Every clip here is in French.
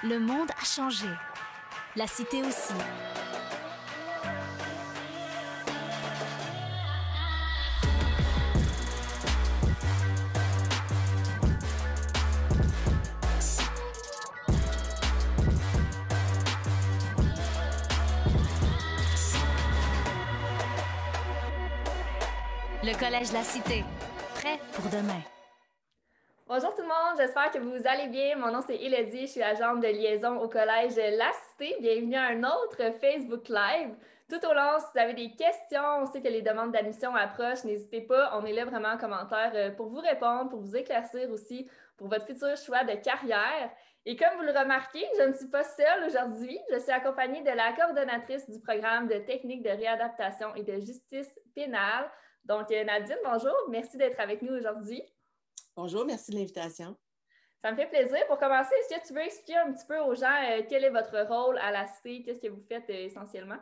Le monde a changé. La cité aussi. Le Collège La Cité. Prêt pour demain. Bonjour tout le monde, j'espère que vous allez bien. Mon nom c'est Élodie, je suis agente de liaison au Collège La Cité. Bienvenue à un autre Facebook Live. Tout au long, si vous avez des questions, on sait que les demandes d'admission approchent, n'hésitez pas, on est là vraiment en commentaire pour vous répondre, pour vous éclaircir aussi pour votre futur choix de carrière. Et comme vous le remarquez, je ne suis pas seule aujourd'hui, je suis accompagnée de la coordonnatrice du programme de techniques de réadaptation et de justice pénale. Donc Nadine, bonjour, merci d'être avec nous aujourd'hui. Bonjour, merci de l'invitation. Ça me fait plaisir. Pour commencer, est-ce que tu veux expliquer un petit peu aux gens quel est votre rôle à la Cité? Qu'est-ce que vous faites essentiellement?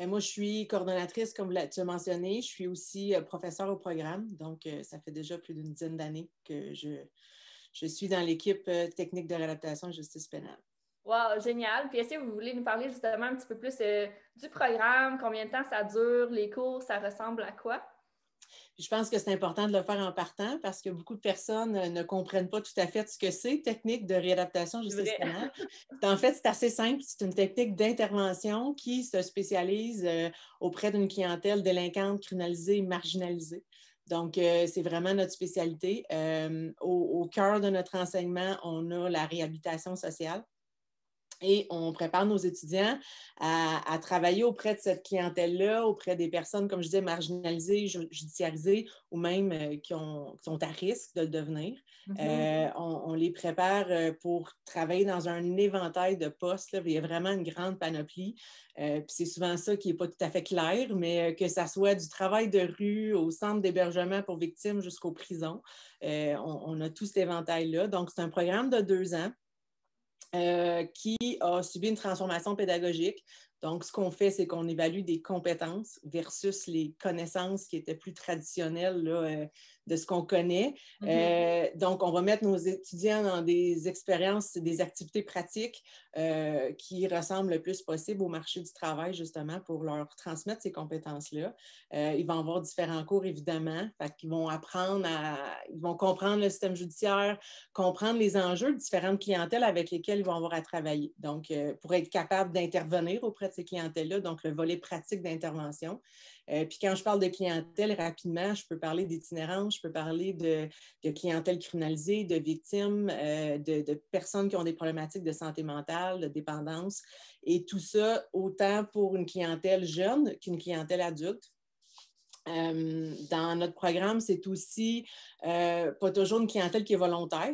Moi, je suis coordonnatrice, comme tu as mentionné. Je suis aussi professeure au programme. Donc, ça fait déjà plus d'une dizaine d'années que je suis dans l'équipe technique de réadaptation et justice pénale. Wow, génial. Puis est-ce que vous voulez nous parler justement un petit peu plus du programme? Combien de temps ça dure? Les cours, ça ressemble à quoi? Je pense que c'est important de le faire en partant parce que beaucoup de personnes ne comprennent pas tout à fait ce que c'est, technique de réadaptation justice pénale. En fait, c'est assez simple. C'est une technique d'intervention qui se spécialise auprès d'une clientèle délinquante, criminalisée, marginalisée. Donc, c'est vraiment notre spécialité. Au cœur de notre enseignement, on a la réhabilitation sociale. Et on prépare nos étudiants à travailler auprès de cette clientèle-là, auprès des personnes, comme je disais, marginalisées, judiciarisées ou même qui sont à risque de le devenir. On les prépare pour travailler dans un éventail de postes. Là, il y a vraiment une grande panoplie. Puis c'est souvent ça qui n'est pas tout à fait clair, mais que ça soit du travail de rue au centre d'hébergement pour victimes jusqu'aux prisons. On a tout cet éventail-là. Donc, c'est un programme de 2 ans. Qui a subi une transformation pédagogique. Donc, ce qu'on fait, c'est qu'on évalue des compétences versus les connaissances qui étaient plus traditionnelles là, de ce qu'on connaît. Donc, on va mettre nos étudiants dans des expériences, des activités pratiques qui ressemblent le plus possible au marché du travail, justement, pour leur transmettre ces compétences-là. Ils vont avoir différents cours, évidemment. Fait qu'ils vont apprendre ils vont comprendre le système judiciaire, comprendre les enjeux de différentes clientèles avec lesquelles ils vont avoir à travailler. Donc, pour être capable d'intervenir auprès de ces clientèles-là, donc le volet pratique d'intervention. Puis quand je parle de clientèle, rapidement, je peux parler d'itinérance, je peux parler de clientèle criminalisée, de victimes, de personnes qui ont des problématiques de santé mentale, de dépendance, et tout ça autant pour une clientèle jeune qu'une clientèle adulte. Dans notre programme, c'est aussi pas toujours une clientèle qui est volontaire.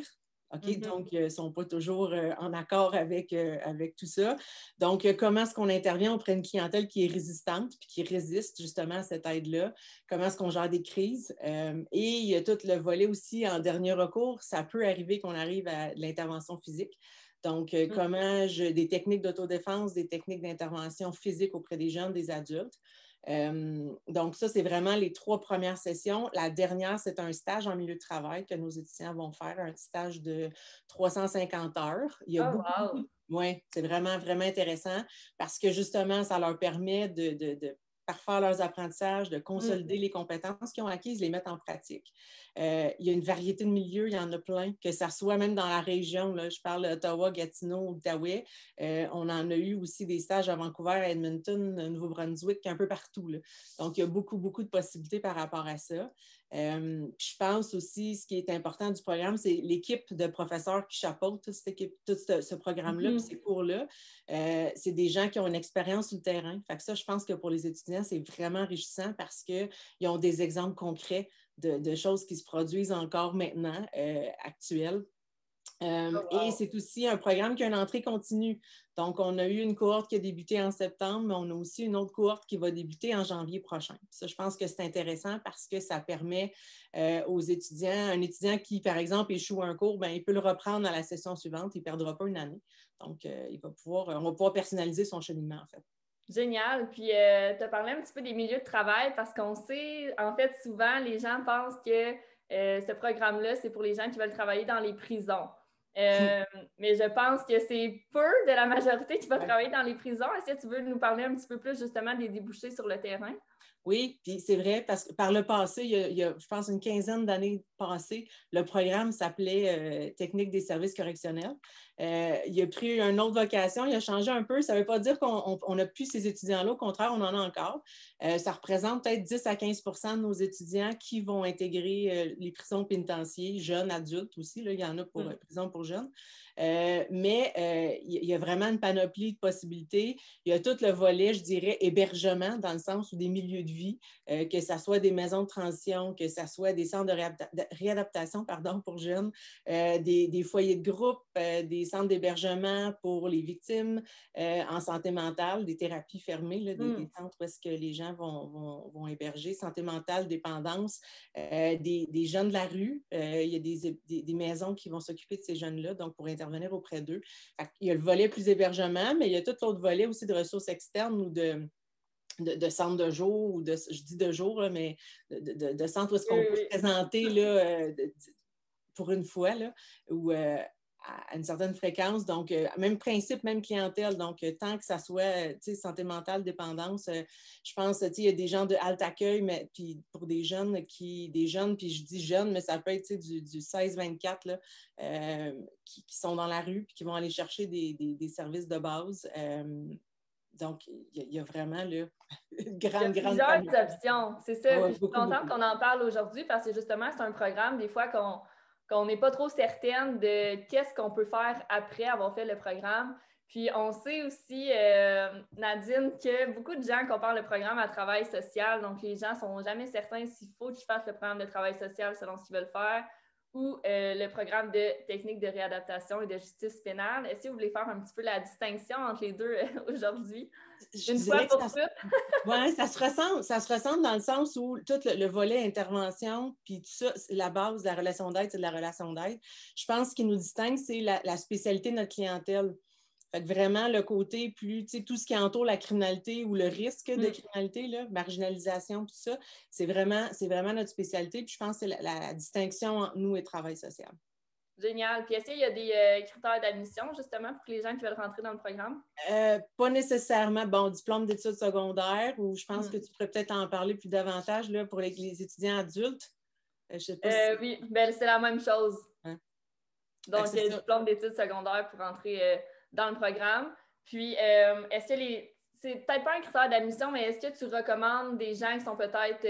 OK? Donc, ils ne sont pas toujours en accord avec tout ça. Donc, comment est-ce qu'on intervient auprès d'une clientèle qui est résistante puis qui résiste justement à cette aide-là? Comment est-ce qu'on gère des crises? Et il y a tout le volet aussi en dernier recours. Ça peut arriver qu'on arrive à l'intervention physique. Donc, des techniques d'autodéfense, des techniques d'intervention physique auprès des jeunes, des adultes. Donc, ça, c'est vraiment les 3 premières sessions. La dernière, c'est un stage en milieu de travail que nos étudiants vont faire, un stage de 350 heures. Il y a Oui, c'est vraiment, vraiment intéressant parce que justement, ça leur permet de parfaire leurs apprentissages, de consolider les compétences qu'ils ont acquises, les mettre en pratique. Il y a une variété de milieux, il y en a plein, que ça soit même dans la région, là, je parle d'Ottawa, Gatineau, Outaouais. On en a eu aussi des stages à Vancouver, à Edmonton, Nouveau-Brunswick, un peu partout. Là. Donc, il y a beaucoup, beaucoup de possibilités par rapport à ça. Je pense aussi, ce qui est important du programme, c'est l'équipe de professeurs qui chapeautent tout ce programme-là, puis ces cours-là. C'est des gens qui ont une expérience sur le terrain. Fait que ça, je pense que pour les étudiants, c'est vraiment enrichissant parce qu'ils ont des exemples concrets de choses qui se produisent encore maintenant, actuelles. Et c'est aussi un programme qui a une entrée continue. Donc, on a eu une cohorte qui a débuté en septembre, mais on a aussi une autre cohorte qui va débuter en janvier prochain. Ça, je pense que c'est intéressant parce que ça permet aux étudiants, un étudiant qui, par exemple, échoue un cours, bien, il peut le reprendre à la session suivante, il ne perdra pas une année. Donc, on va pouvoir personnaliser son cheminement, en fait. Génial. Puis, tu as parlé un petit peu des milieux de travail parce qu'on sait, en fait, souvent, les gens pensent que ce programme-là, c'est pour les gens qui veulent travailler dans les prisons. Mais je pense que c'est peu de la majorité qui va travailler dans les prisons. Est-ce que tu veux nous parler un petit peu plus justement des débouchés sur le terrain? Oui, puis c'est vrai, parce que par le passé, il y a, je pense, une quinzaine d'années passées, le programme s'appelait Technique des services correctionnels. Il a pris une autre vocation, il a changé un peu. Ça ne veut pas dire qu'on n'a plus ces étudiants-là, au contraire, on en a encore. Ça représente peut-être 10 à 15 de nos étudiants qui vont intégrer les prisons pénitentiaires, jeunes, adultes aussi. Là, il y en a pour prison pour jeunes. Mais il y a vraiment une panoplie de possibilités. Il y a tout le volet, je dirais, hébergement, dans le sens où des milieux de vie, que ce soit des maisons de transition, que ce soit des centres de réadaptation pour jeunes, des foyers de groupe, des centres d'hébergement pour les victimes en santé mentale, des thérapies fermées, là, des centres où est-ce que les gens vont héberger, santé mentale, dépendance, des jeunes de la rue. Il y a des maisons qui vont s'occuper de ces jeunes-là, donc pour intervenir auprès d'eux. Il y a le volet plus hébergement, mais il y a tout l'autre volet aussi de ressources externes ou de centres de jour, ou je dis de jour, là, mais de centres où est-ce qu'on peut se présenter là, pour une fois, là, ou à une certaine fréquence. Donc, même principe, même clientèle. Donc, tant que ça soit santé mentale, dépendance, je pense il y a des gens de halte accueil, mais puis pour des jeunes, puis je dis jeunes, mais ça peut être du 16-24 là, qui sont dans la rue puis qui vont aller chercher des services de base. Donc, il y a vraiment là, une grande plusieurs options, c'est ça. Ouais, puis je suis contente qu'on en parle aujourd'hui parce que justement, c'est un programme, des fois, qu'on n'est pas trop certaine de qu'est-ce qu'on peut faire après avoir fait le programme. Puis on sait aussi, Nadine, que beaucoup de gens comparent le programme à travail social. Donc, les gens ne sont jamais certains s'il faut qu'ils fassent le programme de travail social selon ce qu'ils veulent faire ou le programme de technique de réadaptation et de justice pénale. Est-ce que vous voulez faire un petit peu la distinction entre les deux aujourd'hui? Une fois pour toutes. Oui, ça se ressemble dans le sens où tout le volet intervention, puis tout ça, la base de la relation d'aide, c'est de la relation d'aide. Je pense ce qui nous distingue, c'est la spécialité de notre clientèle. Fait que vraiment, le côté plus, tout ce qui entoure la criminalité ou le risque de criminalité, là, marginalisation, tout ça, c'est vraiment notre spécialité. Puis je pense que c'est la distinction entre nous et travail social. Génial. Puis est-ce qu'il y a des critères d'admission, justement, pour les gens qui veulent rentrer dans le programme? Pas nécessairement. Bon, diplôme d'études secondaires, ou je pense que tu pourrais peut-être en parler plus davantage là, pour les étudiants adultes. Je sais pas si... Oui, ben, c'est la même chose. Hein? Donc, diplôme d'études secondaires pour entrer dans le programme. Puis, est-ce que c'est peut-être pas un critère d'admission, mais est-ce que tu recommandes des gens qui sont peut-être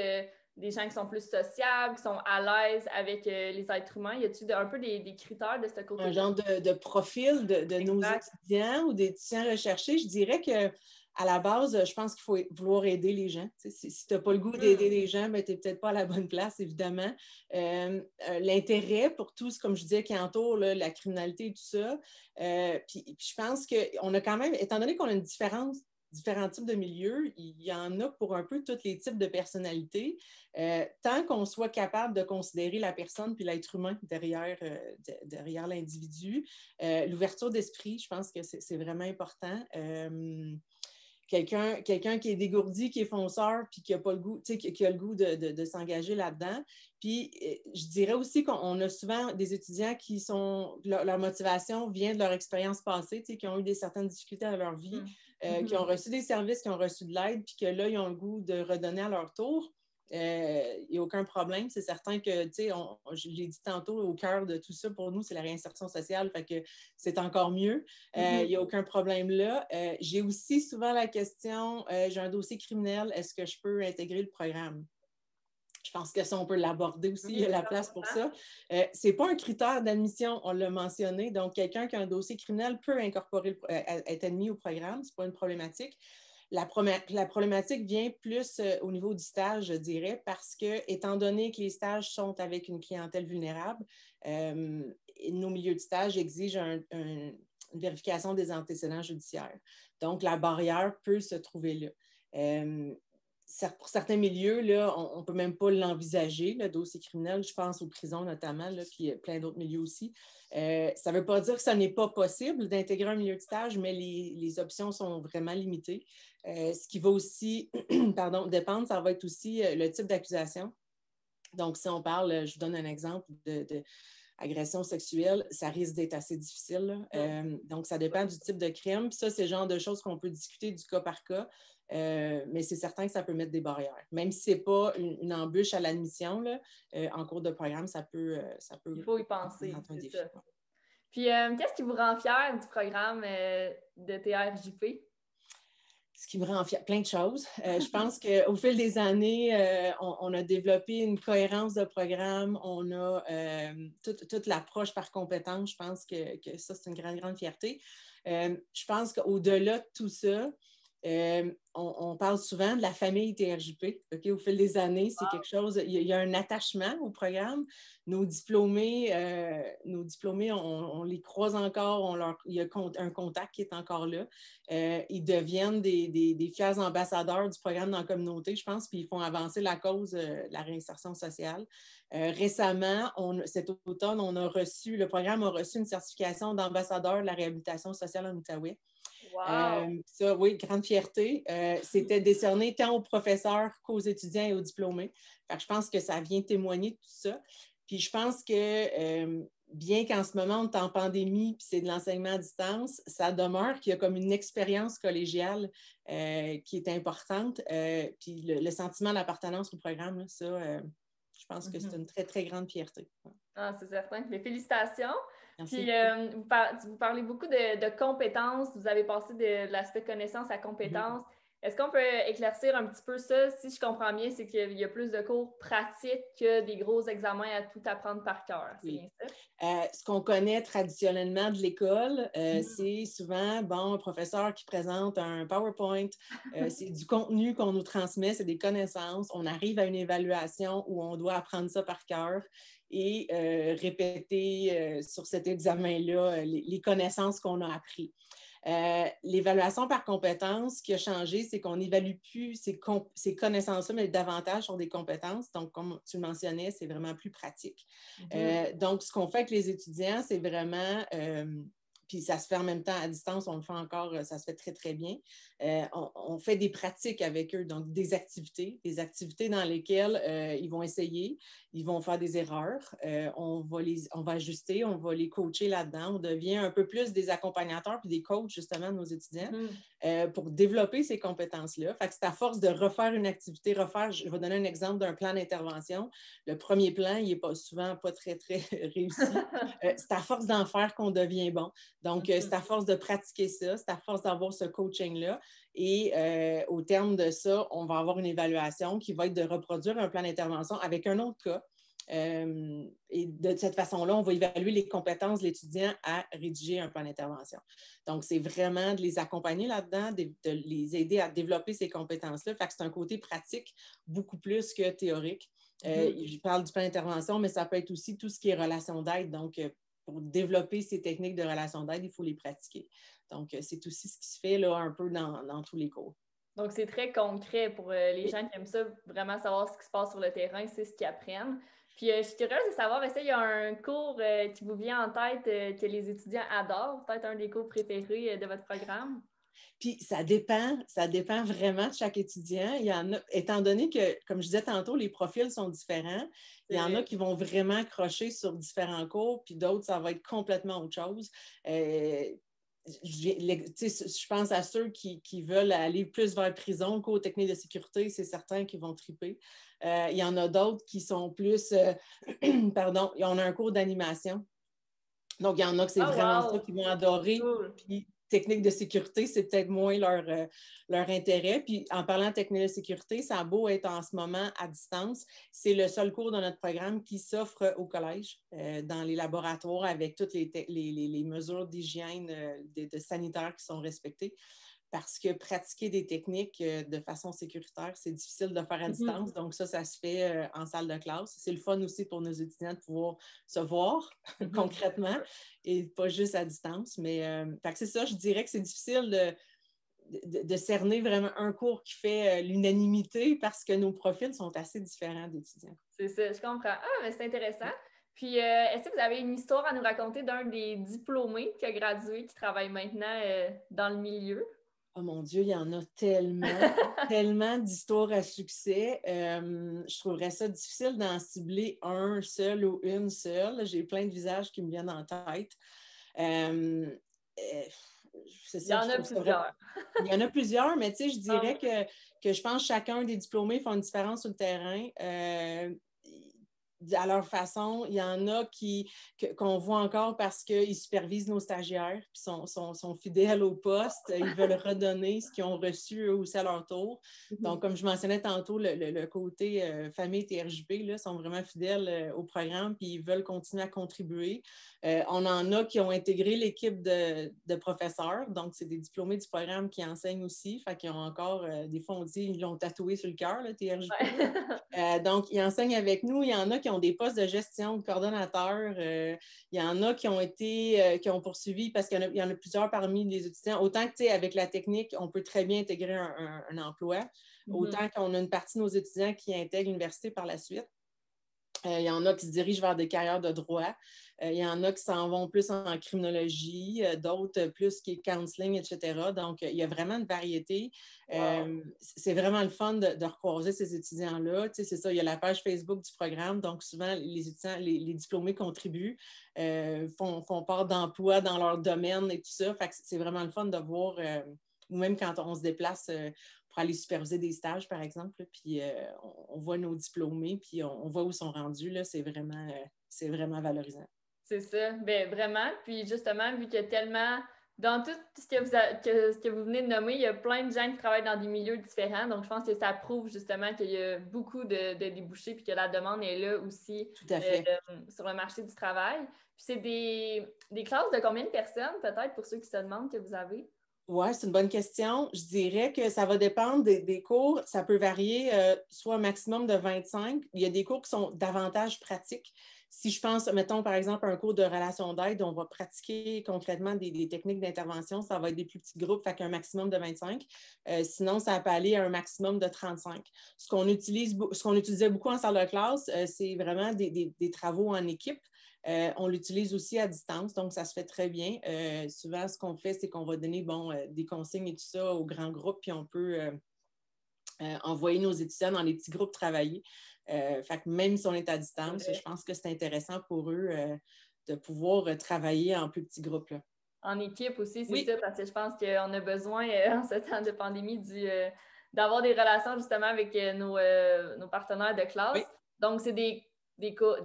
des gens qui sont plus sociables, qui sont à l'aise avec les êtres humains? Y a-t-il un peu des critères de ce côté-là? Un genre de profil de nos étudiants ou des étudiants recherchés. Je dirais que à la base, je pense qu'il faut vouloir aider les gens. Si tu n'as pas le goût d'aider les gens, ben, tu n'es peut-être pas à la bonne place, évidemment. L'intérêt pour tout ce, comme je disais, qui entoure là, la criminalité et tout ça. Puis je pense qu'on a quand même, étant donné qu'on a différents types de milieux, il y en a pour un peu tous les types de personnalités. Tant qu'on soit capable de considérer la personne puis l'être humain derrière l'individu, l'ouverture d'esprit, je pense que c'est vraiment important. Quelqu'un qui est dégourdi, qui est fonceur, puis qui a pas le goût, qui a le goût de s'engager là-dedans. Puis, je dirais aussi qu'on a souvent des étudiants qui sont, leur motivation vient de leur expérience passée, qui ont eu certaines difficultés dans leur vie, qui ont reçu des services, qui ont reçu de l'aide, puis que là, ils ont le goût de redonner à leur tour. Il n'y a aucun problème. C'est certain que, je l'ai dit tantôt, au cœur de tout ça, pour nous, c'est la réinsertion sociale, fait que c'est encore mieux. Il n'y a aucun problème là. J'ai aussi souvent la question, j'ai un dossier criminel, est-ce que je peux intégrer le programme? Je pense que ça, on peut l'aborder aussi, il y a la place pour ça. Ce n'est pas un critère d'admission, on l'a mentionné. Donc, quelqu'un qui a un dossier criminel peut être admis au programme, ce n'est pas une problématique. La problématique vient plus au niveau du stage, je dirais, parce que, étant donné que les stages sont avec une clientèle vulnérable, nos milieux de stage exigent une vérification des antécédents judiciaires. Donc, la barrière peut se trouver là. Pour certains milieux, là, on ne peut même pas l'envisager, le dossier criminel, je pense aux prisons notamment, là, puis plein d'autres milieux aussi. Ça ne veut pas dire que ce n'est pas possible d'intégrer un milieu de stage, mais les options sont vraiment limitées. Ce qui va aussi dépendre, ça va être aussi le type d'accusation. Donc, si on parle, je vous donne un exemple agression sexuelle, ça risque d'être assez difficile. Donc, ça dépend du type de crime. Puis ça, c'est le genre de choses qu'on peut discuter du cas par cas. Mais c'est certain que ça peut mettre des barrières. Même si ce n'est pas une embûche à l'admission, en cours de programme, ça peut Il faut y penser, un c'est défi. ça. Puis, qu'est-ce qui vous rend fier du programme de TRJP? Ce qui me rend fière, plein de choses. Je pense qu'au fil des années, on a développé une cohérence de programme. On a toute l'approche par compétence. Je pense que ça, c'est une grande, grande fierté. Je pense qu'au-delà de tout ça, on parle souvent de la famille TRJP. Okay? Au fil des années, c'est quelque chose, il y a un attachement au programme. Nos diplômés, on les croise encore, il y a un contact qui est encore là. Ils deviennent des fiers ambassadeurs du programme dans la communauté, je pense, puis ils font avancer la cause de la réinsertion sociale. Récemment, cet automne, le programme a reçu une certification d'ambassadeur de la réhabilitation sociale en Outaouais. Wow! Ça, oui, grande fierté. C'était décerné tant aux professeurs qu'aux étudiants et aux diplômés. Fait que je pense que ça vient témoigner de tout ça. Puis je pense que bien qu'en ce moment, on est en pandémie puis c'est de l'enseignement à distance, ça demeure qu'il y a comme une expérience collégiale qui est importante. Puis le sentiment d'appartenance au programme, là, ça, je pense que c'est une très, très grande fierté. Ah, c'est certain. Mais félicitations. Merci. Puis, vous parlez beaucoup de compétences. Vous avez passé de l'aspect connaissance à compétences. Est-ce qu'on peut éclaircir un petit peu ça? Si je comprends bien, c'est qu'il y a plus de cours pratiques que des gros examens à tout apprendre par cœur. C'est bien ça? Ce qu'on connaît traditionnellement de l'école, c'est souvent, un professeur qui présente un PowerPoint, c'est du contenu qu'on nous transmet, c'est des connaissances. On arrive à une évaluation où on doit apprendre ça par cœur et répéter sur cet examen-là les connaissances qu'on a apprises. L'évaluation par compétences, ce qui a changé, c'est qu'on n'évalue plus ces connaissances-là, mais davantage sur des compétences. Donc, comme tu le mentionnais, c'est vraiment plus pratique. Donc, ce qu'on fait avec les étudiants, c'est vraiment, puis ça se fait en même temps à distance, on le fait encore, ça se fait très, très bien. On fait des pratiques avec eux, donc des activités dans lesquelles ils vont essayer, ils vont faire des erreurs, on va ajuster, on va les coacher là-dedans. On devient un peu plus des accompagnateurs puis des coachs, justement, de nos étudiants pour développer ces compétences-là. Fait que c'est à force de refaire une activité, je vais donner un exemple d'un plan d'intervention. Le premier plan, il n'est souvent pas très, très réussi. C'est à force d'en faire qu'on devient bon. Donc, c'est à force de pratiquer ça, c'est à force d'avoir ce coaching-là. Et au terme de ça, on va avoir une évaluation qui va être de reproduire un plan d'intervention avec un autre cas. Et de cette façon-là, on va évaluer les compétences de l'étudiant à rédiger un plan d'intervention. Donc, c'est vraiment de les accompagner là-dedans, de les aider à développer ces compétences-là. Fait que c'est un côté pratique beaucoup plus que théorique. Je parle du plan d'intervention, mais ça peut être aussi tout ce qui est relation d'aide. Donc, pour développer ces techniques de relation d'aide, il faut les pratiquer. Donc, c'est aussi ce qui se fait là, un peu dans tous les cours. Donc, c'est très concret pour les gens qui aiment ça, vraiment savoir ce qui se passe sur le terrain, c'est ce qu'ils apprennent. Puis, je suis curieuse de savoir, est-ce qu'il y a un cours qui vous vient en tête que les étudiants adorent, peut-être un des cours préférés de votre programme? Puis, ça dépend vraiment de chaque étudiant. Il y en a, étant donné que, comme je disais tantôt, les profils sont différents, il y en a qui vont vraiment accrocher sur différents cours, puis d'autres, ça va être complètement autre chose. Je pense à ceux qui veulent aller plus vers prison qu'aux techniques de sécurité, c'est certain qu'ils vont triper. Il y en a d'autres qui sont plus, pardon, on a un cours d'animation. Donc, il y en a que c'est vraiment ça qu'ils vont adorer. Cool. Puis, techniques de sécurité, c'est peut-être moins leur intérêt. Puis, en parlant de techniques de sécurité, ça a beau être en ce moment à distance, c'est le seul cours de notre programme qui s'offre au collège, dans les laboratoires, avec toutes les mesures d'hygiène, de sanitaire qui sont respectées. Parce que pratiquer des techniques de façon sécuritaire, c'est difficile de faire à distance. Donc, ça se fait en salle de classe. C'est le fun aussi pour nos étudiants de pouvoir se voir concrètement et pas juste à distance. Mais c'est ça, je dirais que c'est difficile de cerner vraiment un cours qui fait l'unanimité parce que nos profils sont assez différents d'étudiants. C'est ça, je comprends. Ah, mais c'est intéressant. Puis, est-ce que vous avez une histoire à nous raconter d'un des diplômés qui a gradué, qui travaille maintenant dans le milieu? Oh mon Dieu, il y en a tellement, tellement d'histoires à succès. Je trouverais ça difficile d'en cibler un seul ou une seule. J'ai plein de visages qui me viennent en tête. Euh, euh, c'est Il y ça, en je a trouve ça vrai. plusieurs. Il y en a plusieurs, mais tu sais, je Ah dirais que je pense que chacun des diplômés font une différence sur le terrain. À leur façon, il y en a qu'on voit encore parce qu'ils supervisent nos stagiaires, puis sont fidèles au poste, ils veulent redonner ce qu'ils ont reçu eux aussi à leur tour. oui. Donc, comme je mentionnais tantôt, le côté famille TRJP, là, sont vraiment fidèles au programme, puis ils veulent continuer à contribuer. On en a qui ont intégré l'équipe de professeurs, donc c'est des diplômés du programme qui enseignent aussi, fait qu'ils ont encore, des fois on dit, ils l'ont tatoué sur le cœur, le TRJP. Ouais. Donc, ils enseignent avec nous. Il y en a qui ont des postes de gestion, de coordonnateurs. Il y en a qui ont été, qui ont poursuivi parce qu'il y en a plusieurs parmi les étudiants. Autant que, tu sais, avec la technique, on peut très bien intégrer un emploi. Autant qu'on a une partie de nos étudiants qui intègrent l'université par la suite. Il y en a qui se dirigent vers des carrières de droit. Il y en a qui s'en vont plus en criminologie, d'autres plus qui est counseling, etc. Donc, il y a vraiment une variété. Wow. C'est vraiment le fun de recroiser ces étudiants-là. Tu sais, c'est ça, il y a la page Facebook du programme. Donc, souvent, les étudiants, les diplômés contribuent, font part d'emploi dans leur domaine et tout ça. Fait que c'est vraiment le fun de voir, ou même quand on se déplace pour aller superviser des stages, par exemple, là, puis on voit nos diplômés, puis on voit où ils sont rendus. Là, c'est vraiment valorisant. C'est ça, ben vraiment. Puis justement, vu qu'il y a tellement, dans tout ce ce que vous venez de nommer, il y a plein de gens qui travaillent dans des milieux différents. Donc, je pense que ça prouve justement qu'il y a beaucoup de débouchés puis que la demande est là aussi Tout à fait. sur le marché du travail. Puis c'est des classes de combien de personnes, peut-être, pour ceux qui se demandent que vous avez? Oui, c'est une bonne question. Je dirais que ça va dépendre des cours. Ça peut varier, soit un maximum de 25. Il y a des cours qui sont davantage pratiques. Si je pense, mettons, par exemple, un cours de relation d'aide, on va pratiquer concrètement des techniques d'intervention. Ça va être des plus petits groupes, fait qu'un maximum de 25. Sinon, ça peut aller à un maximum de 35. Ce qu'on utilisait beaucoup en salle de classe, c'est vraiment des travaux en équipe. On l'utilise aussi à distance, donc ça se fait très bien. Souvent, ce qu'on fait, c'est qu'on va donner des consignes et tout ça aux grands groupes, puis on peut envoyer nos étudiants dans les petits groupes travailler. Fait que même si on est à distance, je pense que c'est intéressant pour eux de pouvoir travailler en plus petits groupes. Là. En équipe aussi, c'est Oui. ça, parce que je pense qu'on a besoin, en ce temps de pandémie, d'avoir des relations justement avec nos partenaires de classe. Oui. Donc, c'est des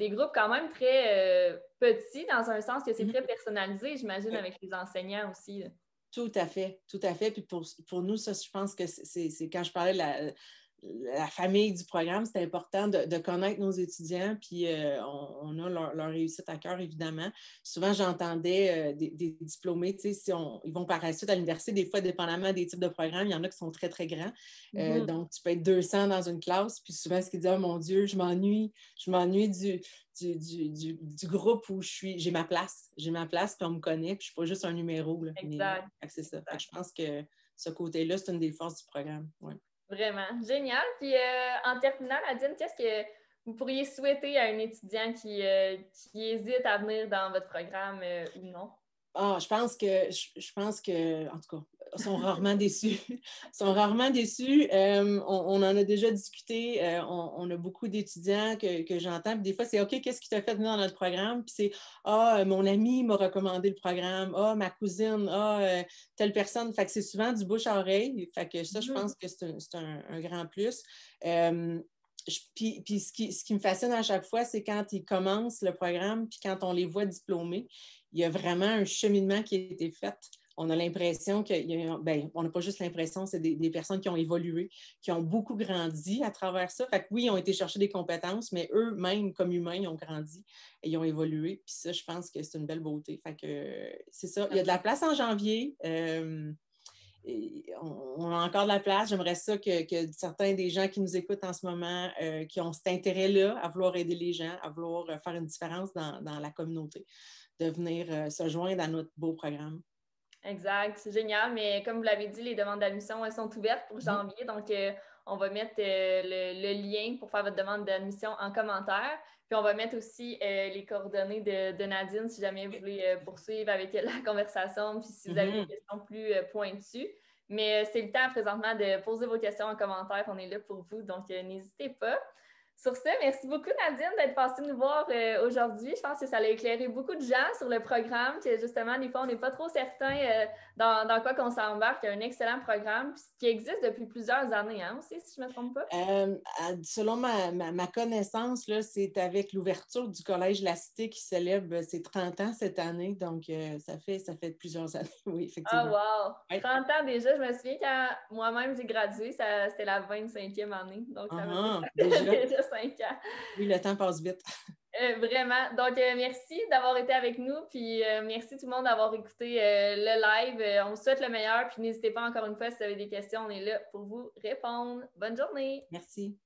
groupes quand même très petits, dans un sens que c'est très personnalisé, j'imagine, Oui. avec les enseignants aussi. Là. Tout à fait, tout à fait. Puis pour nous, ça, je pense que c'est quand je parlais de la famille du programme, c'est important de connaître nos étudiants, puis on a leur réussite à cœur, évidemment. Souvent, j'entendais des diplômés, tu sais, ils vont par la suite à l'université, des fois, dépendamment des types de programmes, il y en a qui sont très, très grands. Donc, tu peux être 200 dans une classe, puis souvent, ce qu'ils disent, oh mon Dieu, je m'ennuie du groupe où j'ai ma place. J'ai ma place, puis on me connaît, puis je ne suis pas juste un numéro. Là, exact. C'est ça. Fait que je pense que ce côté-là, c'est une des forces du programme. Ouais. Vraiment. Génial. Puis en terminant, Nadine, qu'est-ce que vous pourriez souhaiter à un étudiant qui hésite à venir dans votre programme ou non? Ah, je pense que, en tout cas, ils sont rarement déçus. Ils sont rarement déçus. On en a déjà discuté. On a beaucoup d'étudiants que j'entends. Puis des fois, c'est OK, qu'est-ce qui t'a fait venir dans notre programme? Puis c'est mon ami m'a recommandé le programme. Ma cousine. Telle personne. Fait que c'est souvent du bouche à oreille. Fait que ça, je pense que c'est un grand plus. Puis ce qui me fascine à chaque fois, c'est quand ils commencent le programme, puis quand on les voit diplômés, il y a vraiment un cheminement qui a été fait. On a l'impression on n'a pas juste l'impression, c'est des personnes qui ont évolué, qui ont beaucoup grandi à travers ça. Fait que oui, ils ont été chercher des compétences, mais eux-mêmes, comme humains, ils ont grandi et ils ont évolué. Puis ça, je pense que c'est une belle beauté. Fait que c'est ça. Il y a de la place en janvier. On a encore de la place. J'aimerais ça que certains des gens qui nous écoutent en ce moment, qui ont cet intérêt-là à vouloir aider les gens, à vouloir faire une différence dans la communauté, de venir se joindre à notre beau programme. Exact, c'est génial. Mais comme vous l'avez dit, les demandes d'admission, elles sont ouvertes pour janvier. Donc, on va mettre le lien pour faire votre demande d'admission en commentaire. Puis, on va mettre aussi les coordonnées de Nadine si jamais vous voulez poursuivre avec la conversation, puis si vous avez des questions plus pointues. Mais c'est le temps présentement de poser vos questions en commentaire. On est là pour vous, donc n'hésitez pas. Sur ce, merci beaucoup Nadine d'être passée nous voir aujourd'hui. Je pense que ça a éclairé beaucoup de gens sur le programme, que justement, des fois, on n'est pas trop certain dans quoi qu'on s'embarque. Il y a un excellent programme qui existe depuis plusieurs années, hein, aussi, si je ne me trompe pas. Selon ma connaissance, là, c'est avec l'ouverture du Collège La Cité qui célèbre ses 30 ans cette année. Donc, ça fait plusieurs années, oui, effectivement. Ah, wow! Ouais. 30 ans déjà. Je me souviens quand moi-même j'ai gradué, c'était la 25e année. Donc, ça m'a déjà 5 ans. Oui, le temps passe vite. Vraiment. Donc, merci d'avoir été avec nous. Puis, merci tout le monde d'avoir écouté le live. On vous souhaite le meilleur. Puis, n'hésitez pas encore une fois, si vous avez des questions, on est là pour vous répondre. Bonne journée! Merci.